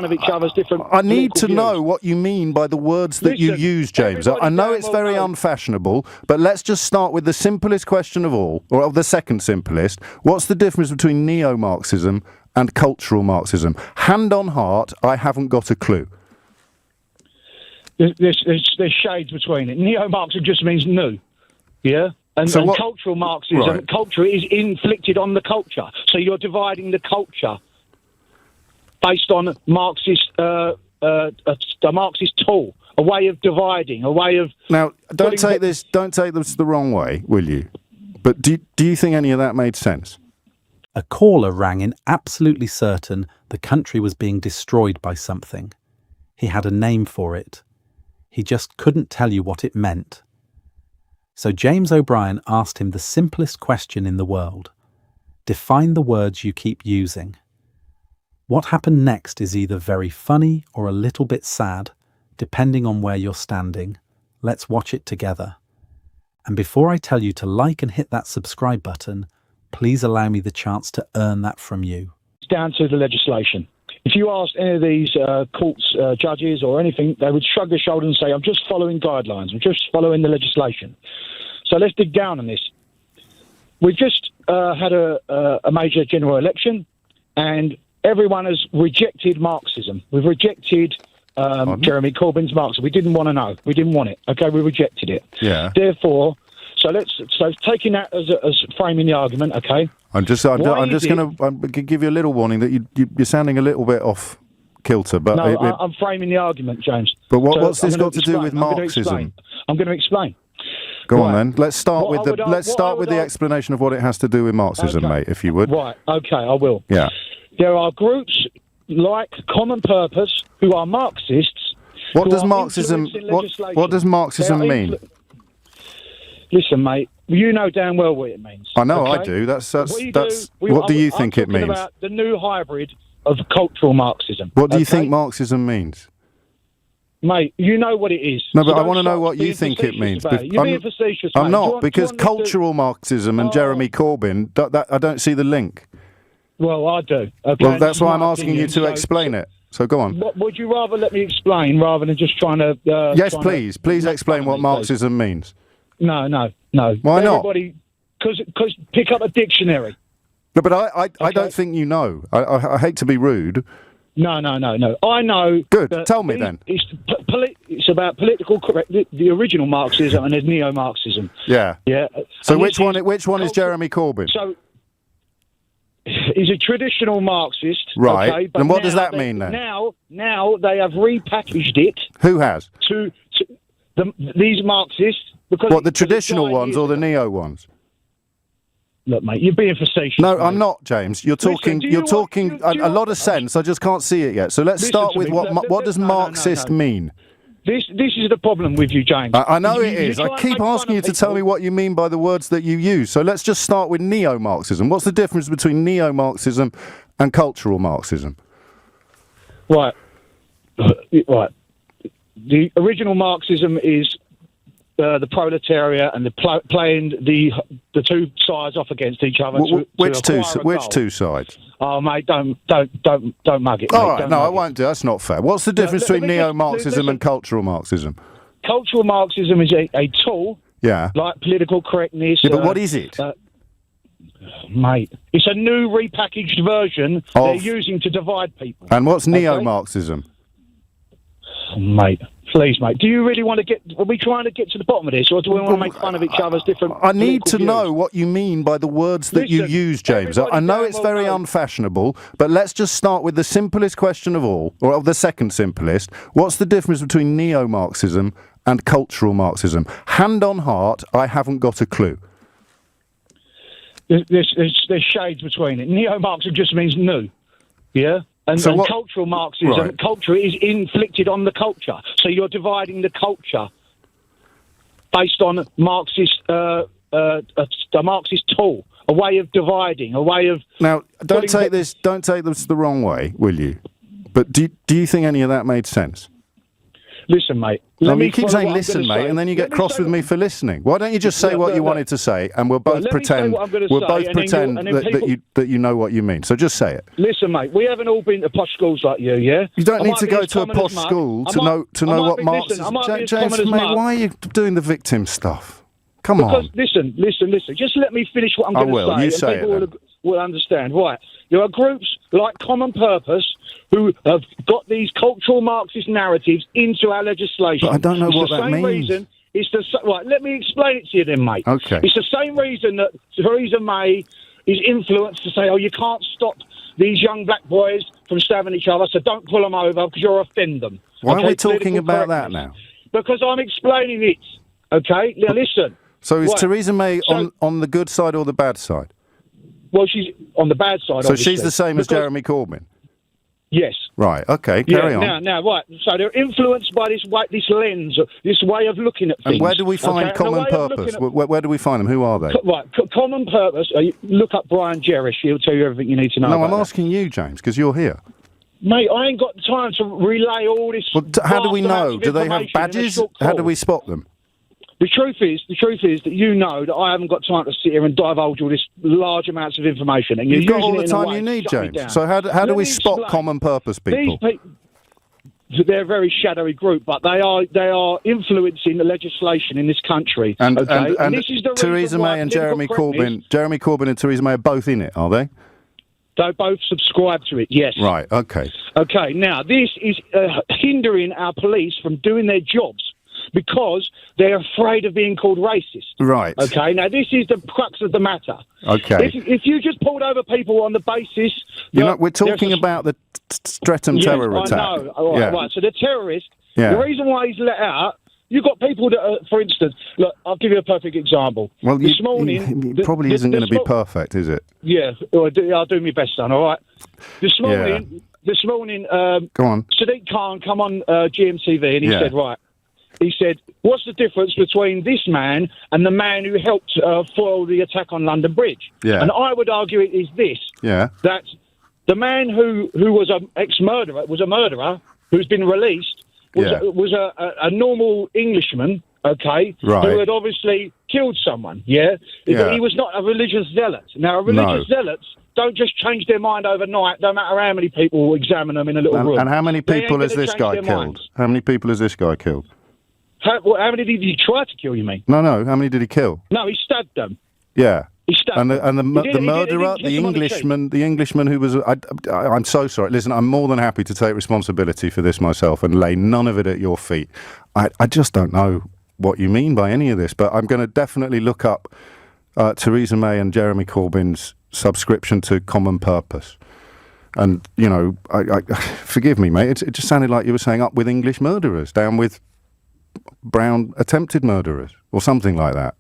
of each other's different. I need to know what you mean by the words that you use, James. I know it's very unfashionable, but let's just start with the simplest question of all, or the second simplest. What's the difference between neo-Marxism and cultural Marxism? Hand on heart, I haven't got a clue. There's shades between it. Neo-Marxism just means new, yeah? And cultural Marxism, right. Culture is inflicted on the culture. So you're dividing the culture based on Marxist, a Marxist tool, a way of dividing, a way of... Now, don't take this the wrong way, will you? But do you think any of that made sense? A caller rang in, absolutely certain the country was being destroyed by something. He had a name for it. He just couldn't tell you what it meant. So James O'Brien asked him the simplest question in the world. Define the words you keep using. What happened next is either very funny or a little bit sad, depending on where you're standing. Let's watch it together. And before I tell you to like and hit that subscribe button, please allow me the chance to earn that from you. It's down to the legislation. If you asked any of these courts, judges or anything, they would shrug their shoulders and say, I'm just following guidelines, I'm just following the legislation. So let's dig down on this. We've just had a major general election, and everyone has rejected Marxism. We've rejected Jeremy Corbyn's Marxism. We didn't want to know. We didn't want it. Okay, we rejected it. Yeah. Therefore, so taking that as framing the argument. Okay. I'm just going to give you a little warning that you're sounding a little bit off kilter. But no, I'm framing the argument, James. But what's this got to do with Marxism? I'm going to explain. Go on then. Let's start with the explanation of what it has to do with Marxism, mate, if you would. Right. Okay, I will. Yeah. There are groups like Common Purpose who are Marxists. What does Marxism mean? Listen, mate, you know damn well what it means. I know, okay? I do. What do you think it means? I'm talking about the new hybrid of cultural Marxism. What do you think Marxism means? Mate, you know what it is. No, but I want to know what you think it means. You're being facetious, mate. I'm not, because cultural Marxism and Jeremy Corbyn, I don't see the link. Well, I do. Okay? Well, that's why I'm asking you to explain it. So go on. Would you rather let me explain rather than just trying to... yes, please. Please explain what Marxism means. No. Why not? Because pick up a dictionary. No, but I don't think you know. I hate to be rude. No. I know. Good. Tell me then. It's about political correct. The original Marxism and the neo-Marxism. Yeah. Yeah. So which one is Jeremy Corbyn? So he's a traditional Marxist. Right. Okay, but and what does that mean then? Now they have repackaged it. Who has? To these Marxists. What, the traditional ones or the neo ones? Look, mate, you're being facetious. No, mate. I'm not, James. You're talking a lot of sense. I just can't see it yet. So let's start with what does Marxist mean? This is the problem with you, James. I know it is. I keep asking you to tell me what you mean by the words that you use. So let's just start with neo-Marxism. What's the difference between neo-Marxism and cultural Marxism? Right. The original Marxism is the proletariat and playing the two sides off against each other. Which two sides? Oh, mate, don't mug it. All right, no, I won't do. That's not fair. What's the difference between neo-Marxism and cultural Marxism? Cultural Marxism is a tool. Yeah. Like political correctness. Yeah, but what is it? Mate, it's a new repackaged version they're using to divide people. And what's neo-Marxism? Mate, please, mate. Do you really want to get... Are we trying to get to the bottom of this, or do we want to make fun of each other's different... I need to know what you mean by the words that you use, James. I know it's very unfashionable, but let's just start with the simplest question of all, or the second simplest. What's the difference between neo-Marxism and cultural Marxism? Hand on heart, I haven't got a clue. There's shades between it. Neo-Marxism just means new, yeah? And cultural Marxism, culture is inflicted on the culture. So you're dividing the culture based on Marxist, a Marxist tool, a way of dividing, a way of... Now, don't take this the wrong way, will you? But do you think any of that made sense? Listen, mate. You keep saying listen, mate, and then you get cross with me for listening. Why don't you just say what you wanted to say, and we'll both pretend that you know what you mean. So just say it. Listen, mate. We haven't all been to posh schools like you, yeah. You don't need to go to a posh school to know what Marxism. James, mate, why are you doing the victim stuff? Come on. Listen. Just let me finish what I'm going to say. I will. You say it. Will understand. Right. There are groups like Common Purpose who have got these cultural Marxist narratives into our legislation. But I don't know what that means. Right, let me explain it to you then, mate. Okay. It's the same reason that Theresa May is influenced to say, you can't stop these young black boys from stabbing each other, so don't pull them over because you'll offend them. Why are we talking about that now? Because I'm explaining it. Okay? Now, listen. So is Theresa May on the good side or the bad side? Well, she's on the bad side, So she's the same as Jeremy Corbyn? Yes. Right, okay, carry on. Now, right. So they're influenced by this lens, this way of looking at things. And where do we find Common Purpose? Where do we find them? Who are they? Right, Common Purpose, look up Brian Gerrish, he'll tell you everything you need to know. No, I'm asking you, James, because you're here. Mate, I ain't got time to relay all this. Well, how do we know? Do they have badges? How do we spot them? The truth is that you know that I haven't got time to sit here and divulge all this large amounts of information. And you've got all the time you need, James. So how do we spot Common Purpose people? They're a very shadowy group, but they are influencing the legislation in this country. And this is the Theresa May and Jeremy Corbyn and Theresa May are both in it, are they? They both subscribe to it, yes. Right, okay. Okay, now this is hindering our police from doing their jobs, because they're afraid of being called racist. Right. Okay, now this is the crux of the matter. Okay. If you just pulled over people on the basis... we're talking about the Streatham terror attack. I know. All right, right. So the terrorist, the reason why he's let out, you've got people that are, for instance... Look, I'll give you a perfect example. Well, this morning... It probably isn't going to be perfect, is it? Yeah, I'll do my best, son, all right? This morning, go on. Sadiq Khan come on GMTV and he said, right, he said, what's the difference between this man and the man who helped foil the attack on London Bridge? Yeah. And I would argue it is this, that the man who was an ex-murderer, was a murderer who's been released, was a normal Englishman, okay, who had obviously killed someone, He was not a religious zealot. Now, religious zealots don't just change their mind overnight, no matter how many people examine them in a little room. And how many people has this guy killed? How many people has this guy killed? How many did he try to kill, you mean? No, how many did he kill? No, he stabbed them. Yeah. He stabbed them. And the murderer, the Englishman who was... I'm so sorry. Listen, I'm more than happy to take responsibility for this myself and lay none of it at your feet. I just don't know what you mean by any of this, but I'm going to definitely look up Theresa May and Jeremy Corbyn's subscription to Common Purpose. And, forgive me, mate, it just sounded like you were saying up with English murderers, down with brown attempted murderers, or something like that.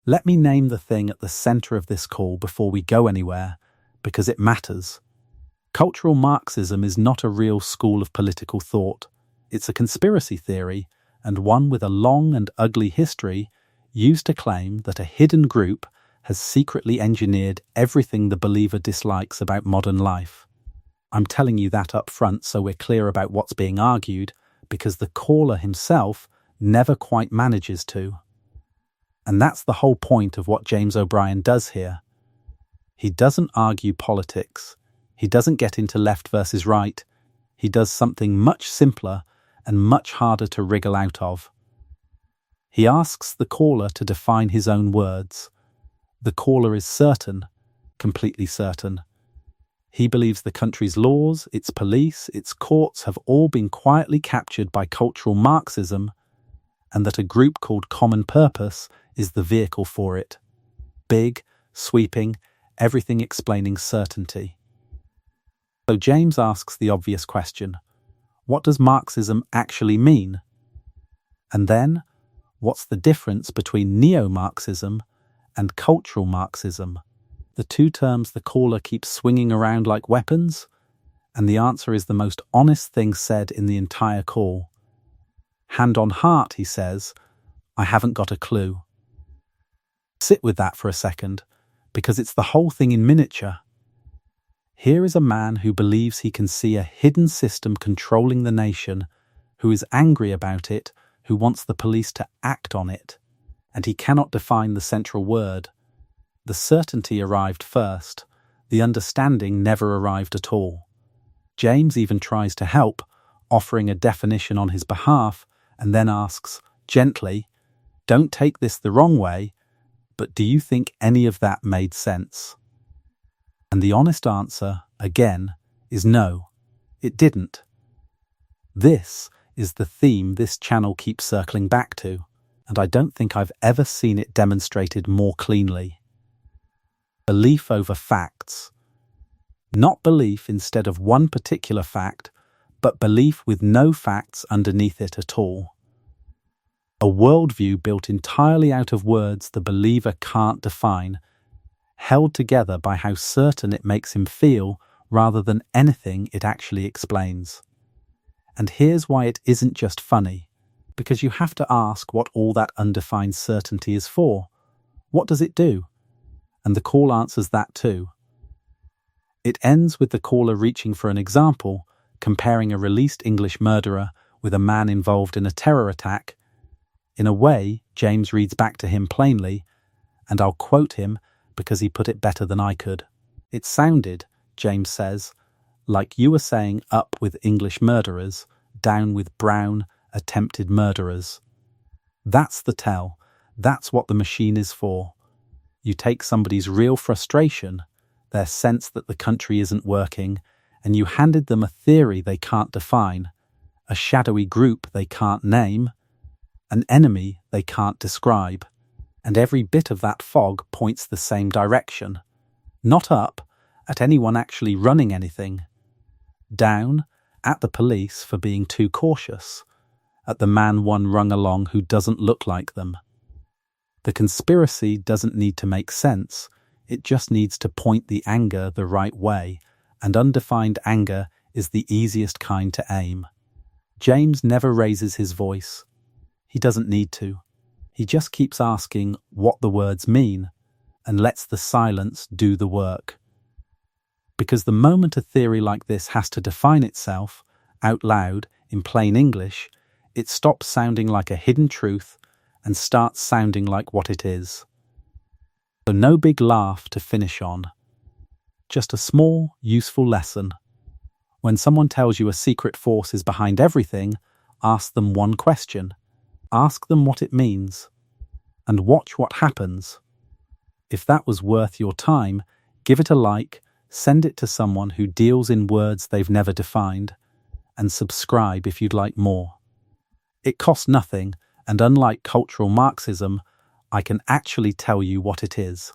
Let me name the thing at the centre of this call before we go anywhere, because it matters. Cultural Marxism is not a real school of political thought. It's a conspiracy theory, and one with a long and ugly history, used to claim that a hidden group has secretly engineered everything the believer dislikes about modern life. I'm telling you that up front so we're clear about what's being argued, because the caller himself never quite manages to. And that's the whole point of what James O'Brien does here. He doesn't argue politics. He doesn't get into left versus right. He does something much simpler and much harder to wriggle out of. He asks the caller to define his own words. The caller is certain, completely certain. He believes the country's laws, its police, its courts have all been quietly captured by cultural Marxism, and that a group called Common Purpose is the vehicle for it. Big, sweeping, everything explaining certainty. So James asks the obvious question, what does Marxism actually mean? And then, what's the difference between neo-Marxism and cultural Marxism? The two terms the caller keeps swinging around like weapons, and the answer is the most honest thing said in the entire call. Hand on heart, he says, I haven't got a clue. Sit with that for a second, because it's the whole thing in miniature. Here is a man who believes he can see a hidden system controlling the nation, who is angry about it, who wants the police to act on it, and he cannot define the central word. The certainty arrived first. The understanding never arrived at all. James even tries to help, offering a definition on his behalf, and then asks, gently, "Don't take this the wrong way, but do you think any of that made sense?" And the honest answer, again, is no, it didn't. This is the theme this channel keeps circling back to, and I don't think I've ever seen it demonstrated more cleanly. Belief over facts. Not belief instead of one particular fact, but belief with no facts underneath it at all. A worldview built entirely out of words the believer can't define, held together by how certain it makes him feel rather than anything it actually explains. And here's why it isn't just funny, because you have to ask what all that undefined certainty is for. What does it do? And the call answers that too. It ends with the caller reaching for an example, comparing a released English murderer with a man involved in a terror attack. In a way, James reads back to him plainly, and I'll quote him because he put it better than I could. "It sounded," James says, "like you were saying up with English murderers, down with brown, attempted murderers." That's the tell. That's what the machine is for. You take somebody's real frustration, their sense that the country isn't working, and you handed them a theory they can't define, a shadowy group they can't name, an enemy they can't describe. And every bit of that fog points the same direction. Not up, at anyone actually running anything. Down, at the police for being too cautious, at the man one rung along who doesn't look like them. The conspiracy doesn't need to make sense, it just needs to point the anger the right way, and undefined anger is the easiest kind to aim. James never raises his voice. He doesn't need to. He just keeps asking what the words mean, and lets the silence do the work. Because the moment a theory like this has to define itself, out loud, in plain English, it stops sounding like a hidden truth and starts sounding like what it is. So no big laugh to finish on. Just a small, useful lesson. When someone tells you a secret force is behind everything, ask them one question. Ask them what it means. And watch what happens. If that was worth your time, give it a like, send it to someone who deals in words they've never defined, and subscribe if you'd like more. It costs nothing, and unlike cultural Marxism, I can actually tell you what it is.